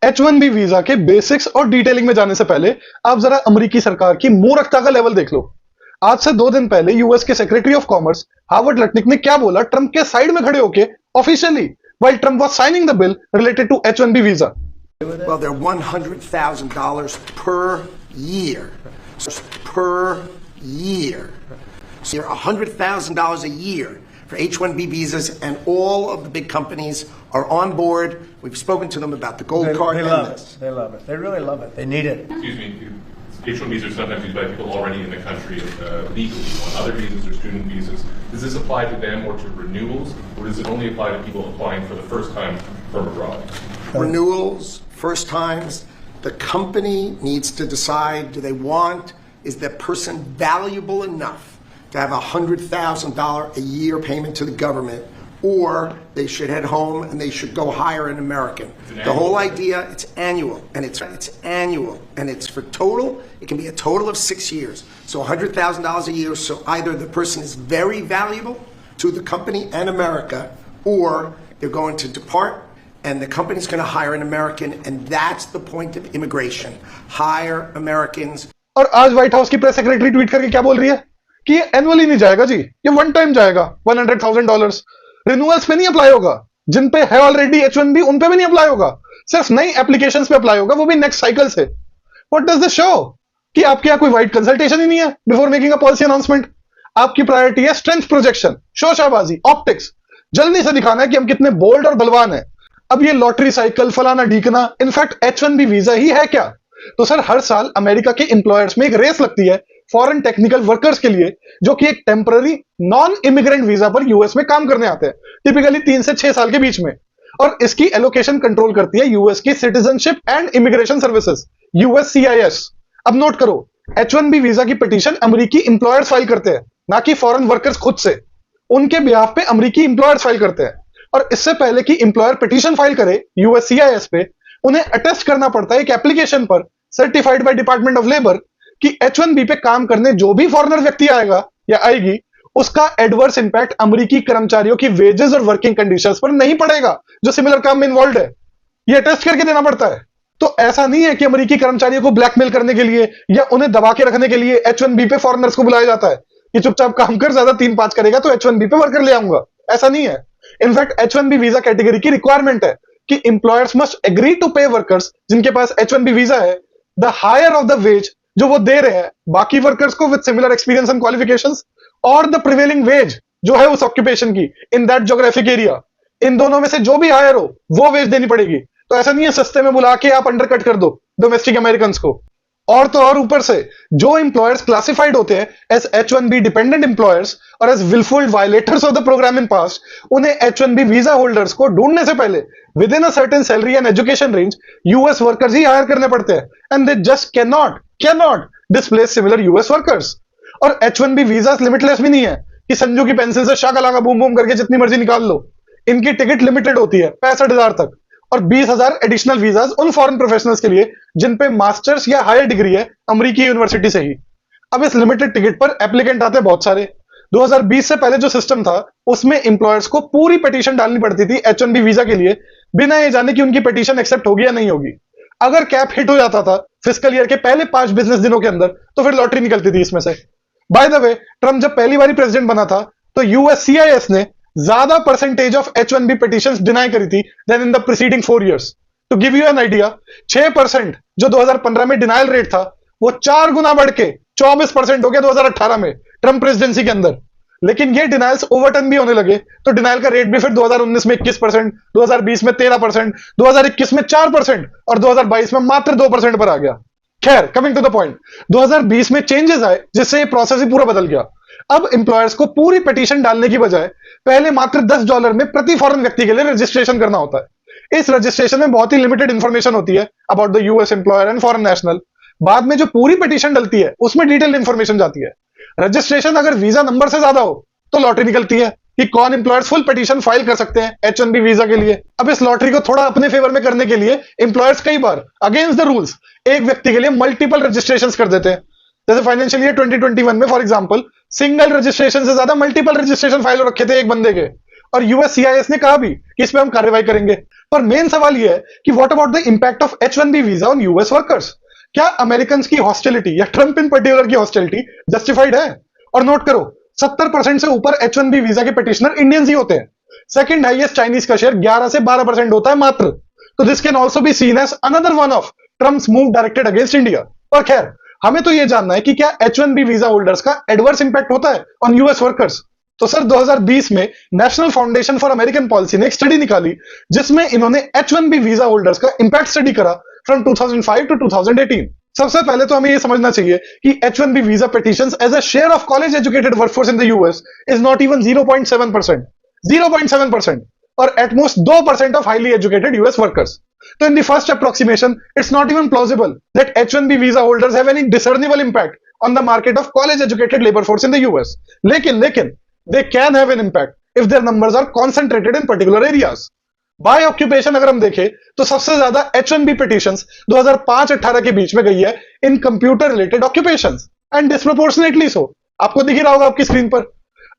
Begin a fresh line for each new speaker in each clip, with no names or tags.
H1B visa के basics और detailing में जाने से पहले आप जरा अमेरिकी सरकार की मूर्खता का लेवल देख लो। आज से 2 दिन पहले यूएस के secretary of commerce Howard Lutnick ने क्या बोला ट्रंप के साइड में खड़े होके officially while Trump was signing the bill related to H1B visa.
Well, they're $100,000 per year. Per year. So you're $100,000 a year for H-1B visas, and all of the big companies are on board. We've spoken to them about the gold card.
They love it. They love it. They really love it. They need it.
Excuse me. H-1Bs are sometimes used by people already in the country legally. On other visas or student visas, does this apply to them or to renewals, or does it only apply to people applying for the first time from abroad?
Renewals, first times. The company needs to decide, do they want, is that person valuable enough to have $100,000 a year payment to the government, or they should head home and they should go hire an American. The whole idea, it's annual, and it's annual, and it's for total. It can be a total of 6 years. So $100,000 a year. So either the person is very valuable to the company and America, or they're going to depart, and the company's going to hire an American, and that's the point of immigration. Hire Americans.
और आज white house की press secretary tweet करके क्या बोल रही है कि ये एनुअली नहीं जाएगा जी, ये वन टाइम जाएगा। $100,000 रिन्यूअल्स पे नहीं अप्लाई होगा, जिन पे है ऑलरेडी H1B उन पे भी नहीं अप्लाई होगा, सिर्फ नई एप्लीकेशंस पे अप्लाई होगा, वो भी नेक्स्ट साइकिल से। What does this show? कि आपके यहाँ कोई वाइड कंसल्टेशन ही नहीं है before making a policy announcement. आपकी प्रायोरिटी है स्ट्रेंथ प्रोजेक्शन, शोशाबाजी, ऑप्टिक्स, जल्दी से दिखाना है कि हम कितने बोल्ड और बलवान हैं। अब ये लॉटरी साइकिल फलाना ढीकना, इनफैक्ट H1B वीजा ही है क्या? तो सर हर साल अमेरिका के एम्प्लॉयर्स में एक रेस लगती है फॉरेन टेक्निकल वर्कर्स के लिए, जो कि एक टेम्पररी नॉन इमिग्रेंट वीजा पर यूएस में काम करने आते हैं, टिपिकली 3 से 6 साल के बीच में। और इसकी एलोकेशन कंट्रोल करती है यूएस की citizenship and immigration services, USCIS। अब नोट करो, H1B वीजा की पिटीशन अमेरिकी एम्प्लॉयर्स फाइल करते हैं, ना कि फॉरेन वर्कर्स खुद से। उनके बिहाफ पे अमेरिकी एम्प्लॉयर्स फाइल करते हैं, और इससे पहले कि एम्प्लॉयर पिटीशन फाइल करे USCIS पे, उन्हें अटेस्ट करना पड़ता है एक एप्लीकेशन पर certified by department of labour कि H1B पे काम करने जो भी फॉरेनर व्यक्ति आएगा या आएगी, उसका एडवर्स इंपैक्ट अमेरिकी कर्मचारियों की वेजेस और वर्किंग कंडीशंस पर नहीं पड़ेगा जो सिमिलर काम में इन्वॉल्व है। ये अटेस्ट करके देना पड़ता है। तो ऐसा नहीं है कि अमेरिकी कर्मचारियों को ब्लैकमेल करने के लिए या उन्हें दबा के रखने के लिए H1B पे फॉरेनर्स को बुलाया जाता है कि चुपचाप काम कर, ज्यादा 3-5 करेगा तो H1B पे वर्कर ले आऊंगा। ऐसा नहीं है। इनफैक्ट H1B वीजा कैटेगरी की रिक्वायरमेंट है कि employers must agree to pay workers जिनके पास H1B वीजा है the higher of the wage जो वो दे रहे हैं बाकी वर्कर्स को with similar experience and qualifications, और द प्रिवेलिंग वेज जो है उस ऑक्यूपेशन की इन दैट ज्योग्राफिक एरिया। इन दोनों में से जो भी हायर हो वो वेज देनी पड़ेगी। तो ऐसा नहीं है सस्ते में बुला के आप अंडरकट कर दो डोमेस्टिक अमेरिकन को। और तो और ऊपर से जो एम्प्लॉयर्स क्लासिफाइड होते हैं एज H1B डिपेंडेंट एम्प्लॉयर्स और as willful violators of the program in past, उन्हें H1B वीजा होल्डर्स को ढूंढने से पहले within a certain salary and education range US workers ही हायर करने पड़ते हैं, and they just cannot displace similar US workers. और H1B वीजा लिमिटलेस भी नहीं है कि संजू की पेंसिल से शाका बूम बूम करके जितनी मर्जी निकाल लो। इनकी टिकट लिमिटेड होती है 65,000 तक, और 20,000 एडिशनल वीजाज उन फॉरेन प्रोफेशनल्स के लिए जिन पे मास्टर्स या हायर डिग्री है अमेरिकी यूनिवर्सिटी से ही। अब इस लिमिटेड टिकट पर एप्लीकेंट आते बहुत सारे। 2020 से पहले जो सिस्टम था उसमें एम्प्लॉयर्स को पूरी पिटीशन डालनी पड़ती थी H1B वीजा के लिए, बिना ये जाने कि उनकी पिटीशन एक्सेप्ट होगी या नहीं होगी। अगर कैप हिट हो जाता था फिस्कल ईयर के पहले 5 बिजनेस दिनों के अंदर तो फिर लॉटरी निकलती थी इसमें से। बाय द वे, ट्रंप जब पहली बार प्रेसिडेंट बना था तो USCIS ने ज्यादा percentage of H1B petitions deny करी थी then in the preceding 4 years. To give you an idea, 6% जो 2015 में डिनाइल रेट था वो 4 गुना बढ़ के 24% हो गया 2018 में ट्रंप प्रेसिडेंसी के अंदर। लेकिन ये डिनाइल्स ओवरटर्न भी होने लगे तो डिनाइल का रेट भी फिर 2019 में 21%, 2020 में 13%, 2021 में 4% और 2022 में मात्र 2% पर आ गया। खैर, कमिंग टू द पॉइंट, 2020 में चेंजेस आए जिससे ये प्रोसेस ही पूरा बदल गया। अब एम्प्लॉयर्स को पूरी पिटीशन डालने की बजाय पहले मात्र $10 में प्रति फॉरेन व्यक्ति के लिए रजिस्ट्रेशन करना होता है। इस रजिस्ट्रेशन में बहुत ही लिमिटेड इंफॉर्मेशन होती है about the US employer and foreign national. बाद में जो पूरी पिटीशन डलती है उसमें डिटेल्ड इंफॉर्मेशन जाती है। रजिस्ट्रेशन अगर वीजा नंबर से ज्यादा हो तो लॉटरी निकलती है कि कौन एम्प्लॉयर्स फुल पिटीशन फाइल कर सकते हैं H1B वीजा के लिए। अब इस लॉटरी को थोड़ा अपने फेवर में करने के लिए एम्प्लॉयर्स कई बार अगेंस्ट द रूल्स एक व्यक्ति के लिए मल्टीपल रजिस्ट्रेशंस कर देते हैं। जैसे फाइनेंशियल ईयर 2021 में फॉर एग्जांपल सिंगल रजिस्ट्रेशन से ज्यादा मल्टीपल रजिस्ट्रेशन फाइल रखे थे एक बंदे के, और USCIS ने कहा भी कि इस पे हम कार्रवाई करेंगे। पर मेन सवाल यह है कि what about the impact of H1B visa on US workers? क्या अमेरिकन की हॉस्टिलिटी या ट्रंप इन पर्टिकुलर की हॉस्टिलिटी जस्टिफाइड है? और नोट करो 70% से ऊपर H1B वीजा के पिटिशनर इंडियंस ही होते हैं। सेकंड हाईएस्ट चाइनीज का शेयर 11 से 12% होता है मात्र। तो this can also be seen as another one of Trump's move directed against India. और खैर, हमें तो यह जानना है कि क्या H1B वीजा होल्डर्स का एडवर्स इंपैक्ट होता है ऑन यूएस वर्कर्स। तो सर 2020 में national foundation for American policy ने एक स्टडी निकाली जिसमें इन्होंने H1B वीजा होल्डर्स का इंपैक्ट स्टडी करा फ्रॉम 2005 टू 2018। सबसे पहले तो हमें यह समझना चाहिए कि H1B visa petitions as a share of college educated workforce in the US is not even 0.7%, 0.7%, और at most 2% of highly educated US workers. तो in the first approximation, it's not even plausible that H1B visa holders have any discernible impact on the market of college-educated labor force in the US. लेकिन they can have an impact if their numbers are concentrated in particular areas. By occupation अगर हम देखें तो सबसे ज्यादा H1B petitions 2005-18 के बीच में गई है in computer related occupations and disproportionately so. आपको दिख ही रहा होगा आपकी स्क्रीन पर।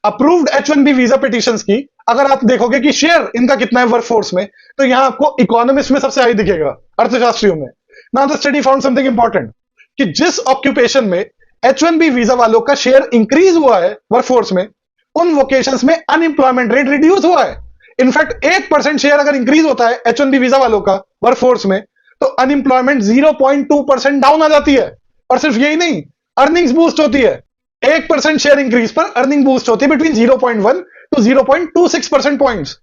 अप्रूव्ड H1B वीजा पिटिशंस की अगर आप देखोगे कि शेयर इनका कितना है वर्कफोर्स में, तो यहां आपको इकोनॉमिस्ट में सबसे हाई दिखेगा, अर्थशास्त्रियों में। Now the study found something important कि जिस ऑक्यूपेशन में H1B वीजा वालों का शेयर इंक्रीज हुआ है वर्कफोर्स में, उन वोकेशंस में अनएम्प्लॉयमेंट रेट रिड्यूस हुआ है। इनफैक्ट 1% शेयर अगर इंक्रीज होता है H1B वीजा वालों का वर्कफोर्स में, तो अनएम्प्लॉयमेंट 0.2% डाउन आ जाती है। और सिर्फ यही नहीं, अर्निंग्स बूस्ट होती है। 1% शेयर इंक्रीज पर अर्निंग बूस्ट होती है बिटवीन 0.1 टू 0.26% पॉइंट्स।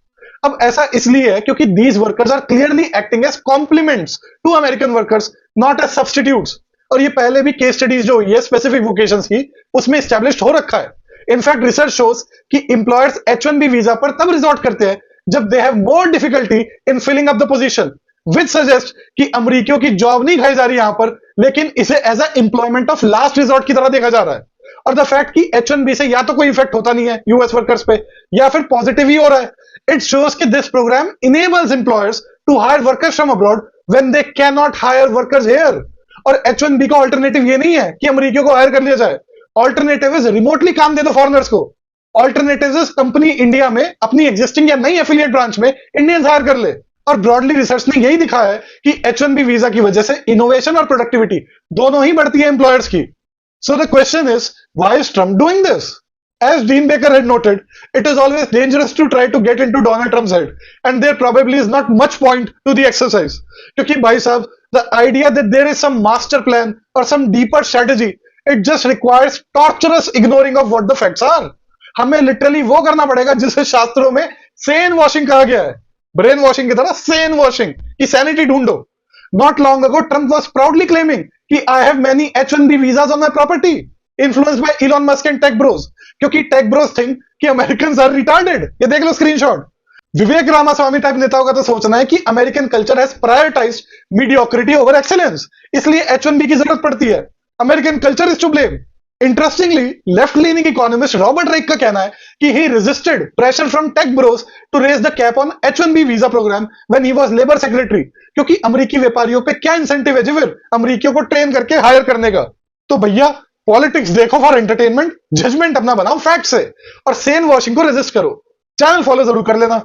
अब ऐसा इसलिए है क्योंकि these workers are clearly acting as complements to American workers, not as substitutes. और ये पहले भी केस स्टडीज जो हुई है स्पेसिफिक वोकेशंस की, उसमें एस्टैब्लिश्ड हो रखा है। इनफैक्ट रिसर्च शोज कि एम्प्लॉयर्स H1B वीजा पर तब रिजॉर्ट करते हैं जब they have more difficulty in filling up the position, which suggest कि अमरीकियों की जॉब नहीं खाई जा रही यहां पर, लेकिन इसे as a employment of last resort की तरह देखा जा रहा है। और द फैक्ट कि H1B से या तो कोई इफेक्ट होता नहीं है यूएस वर्कर्स पे, या फिर पॉजिटिव ही हो रहा है, इट शोज कि this program enables employers to hire workers from abroad when they can not hire workers here. और H1B का ऑल्टरनेटिव ये नहीं है कि अमरीकियों को हायर कर लिया जाए। ऑल्टरनेटिव इज रिमोटली काम दे दो फॉरेनर्स को। ऑल्टरनेटिव इज कंपनी इंडिया में अपनी एग्जिस्टिंग या नई एफिलिएट ब्रांच में इंडियंस हायर कर ले। और ब्रॉडली रिसर्च ने यही दिखाया है कि H1B वीजा की वजह से इनोवेशन और प्रोडक्टिविटी दोनों ही बढ़ती है एम्प्लॉयर्स की। So the question is, why is Trump doing this? As Dean Baker had noted, it is always dangerous to try to get into Donald Trump's head, and there probably is not much point to the exercise. क्योंकि भाई साहब, the idea that there is some master plan or some deeper strategy, it just requires torturous ignoring of what the facts are. हमें literally वो करना पड़ेगा जिसे शास्त्रों में sane washing कहा गया है, brain washing की तरह sane washing, कि sanity ढूंढो। Not long ago, Trump was proudly claiming कि I have many H1B visas on my property, influenced by Elon Musk and tech bros, क्योंकि tech bros think कि Americans are retarded। ये देख लो screenshot. Vivek Ramaswamy type नेताओं का तो सोचना है कि American culture has prioritized mediocrity over excellence, इसलिए H1B की जरूरत पड़ती है। American culture is to blame. Interestingly, left leaning economist Robert Reich का कहना है कि he resisted pressure from tech bros to raise the cap on H1B visa program when he was labor secretary, क्योंकि अमेरिकी व्यापारियों पे क्या इंसेंटिव है जी फिर अमेरिकियों को ट्रेन करके हायर करने का। तो भैया, पॉलिटिक्स देखो फॉर एंटरटेनमेंट, जजमेंट अपना बनाओ फैक्ट से, और सेन वॉशिंग को रेजिस्ट करो। चैनल फॉलो जरूर कर लेना।